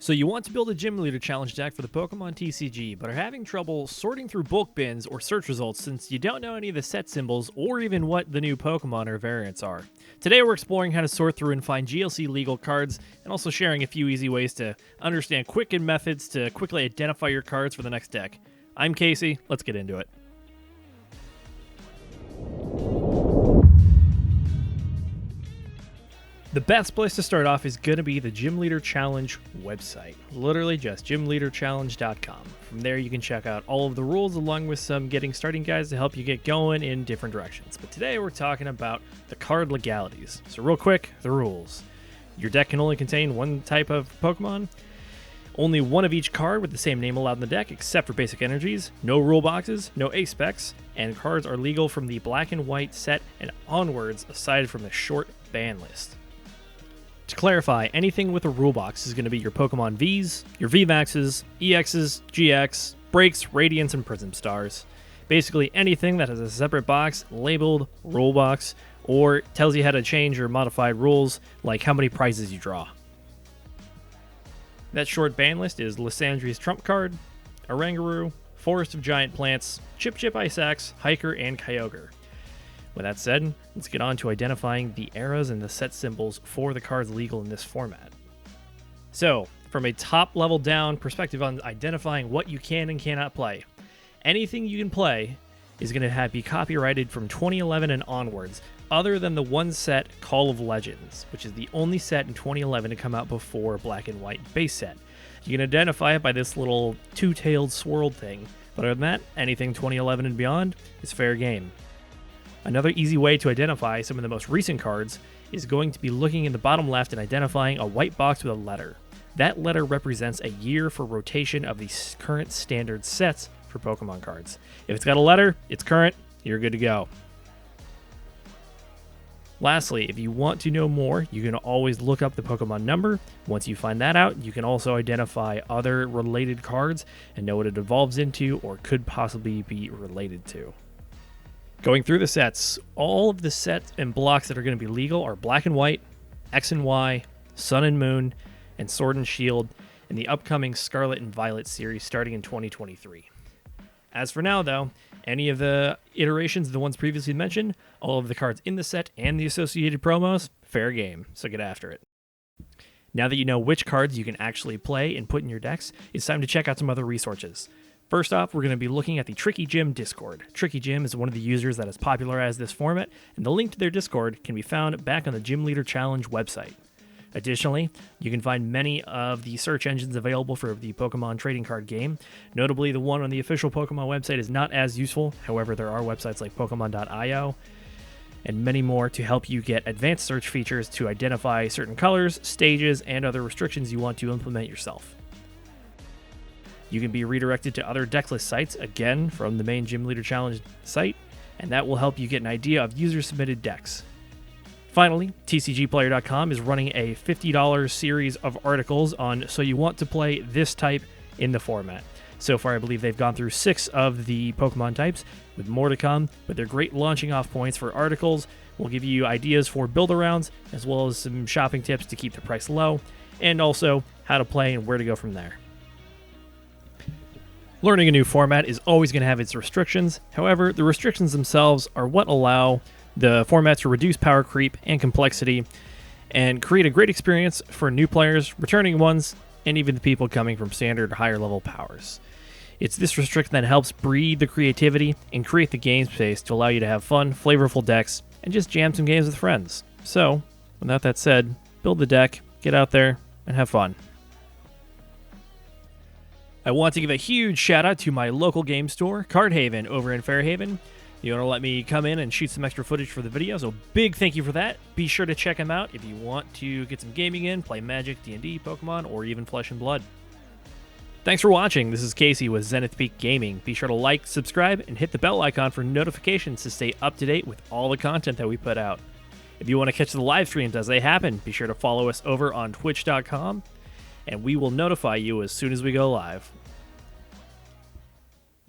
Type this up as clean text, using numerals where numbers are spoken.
So you want to build a Gym Leader challenge deck for the Pokémon TCG, but are having trouble sorting through bulk bins or search results since you don't know any of the set symbols or even what the new Pokémon or variants are. Today we're exploring how to sort through and find GLC legal cards, and also sharing a few easy ways to understand quick methods to quickly identify your cards for the next deck. I'm Casey, let's get into it. The best place to start off is going to be the Gym Leader Challenge website. Literally just gymleaderchallenge.com. From there you can check out all of the rules along with some getting starting guides to help you get going in different directions. But today we're talking about the card legalities. So real quick, the rules. Your deck can only contain one type of Pokemon. Only one of each card with the same name allowed in the deck except for basic energies. No rule boxes, no ace specs, and cards are legal from the black and white set and onwards aside from the short ban list. To clarify, anything with a rule box is going to be your Pokemon Vs, your VMAXs, EXs, GX, Breaks, Radiants, and Prism Stars. Basically anything that has a separate box labeled rule box or tells you how to change or modify rules like how many prizes you draw. That short ban list is Lysandre's Trump Card, Oranguru, Forest of Giant Plants, Chip Ice Axe, Hiker, and Kyogre. With that said, let's get on to identifying the eras and the set symbols for the cards legal in this format. So, from a top level down perspective on identifying what you can and cannot play, anything you can play is going to be copyrighted from 2011 and onwards, other than the one set Call of Legends, which is the only set in 2011 to come out before Black and White base set. You can identify it by this little two-tailed swirled thing, but other than that, anything 2011 and beyond is fair game. Another easy way to identify some of the most recent cards is going to be looking in the bottom left and identifying a white box with a letter. That letter represents a year for rotation of the current standard sets for Pokemon cards. If it's got a letter, it's current, you're good to go. Lastly, if you want to know more, you can always look up the Pokemon number. Once you find that out, you can also identify other related cards and know what it evolves into or could possibly be related to. Going through the sets, all of the sets and blocks that are going to be legal are Black and White, X and Y, Sun and Moon, and Sword and Shield in the upcoming Scarlet and Violet series starting in 2023. As for now, though, any of the iterations of the ones previously mentioned, all of the cards in the set and the associated promos, fair game, so get after it. Now that you know which cards you can actually play and put in your decks, it's time to check out some other resources. First off, we're going to be looking at the Tricky Gym Discord. Tricky Gym is one of the users that has popularized this format, and the link to their Discord can be found back on the Gym Leader Challenge website. Additionally, you can find many of the search engines available for the Pokemon trading card game. Notably, the one on the official Pokemon website is not as useful. However, there are websites like Pokemon.io and many more to help you get advanced search features to identify certain colors, stages, and other restrictions you want to implement yourself. You can be redirected to other decklist sites, again, from the main Gym Leader Challenge site, and that will help you get an idea of user-submitted decks. Finally, TCGplayer.com is running a $50 series of articles on So You Want to Play This Type in the format. So far, I believe they've gone through 6 of the Pokemon types, with more to come, but they're great launching off points for articles. We'll give you ideas for build-arounds, as well as some shopping tips to keep the price low, and also how to play and where to go from there. Learning a new format is always going to have its restrictions. However, the restrictions themselves are what allow the format to reduce power creep and complexity and create a great experience for new players, returning ones, and even the people coming from standard higher level powers. It's this restriction that helps breed the creativity and create the game space to allow you to have fun, flavorful decks and just jam some games with friends. So, without that said, build the deck, get out there, and have fun. I want to give a huge shout out to my local game store, Card Haven, over in Fairhaven. You want to let me come in and shoot some extra footage for the video, so big thank you for that. Be sure to check them out if you want to get some gaming in, play Magic, D&D, Pokemon, or even Flesh and Blood. Thanks for watching. This is Casey with Zenith Peak Gaming. Be sure to like, subscribe, and hit the bell icon for notifications to stay up to date with all the content that we put out. If you want to catch the live streams as they happen, be sure to follow us over on twitch.com. and we will notify you as soon as we go live.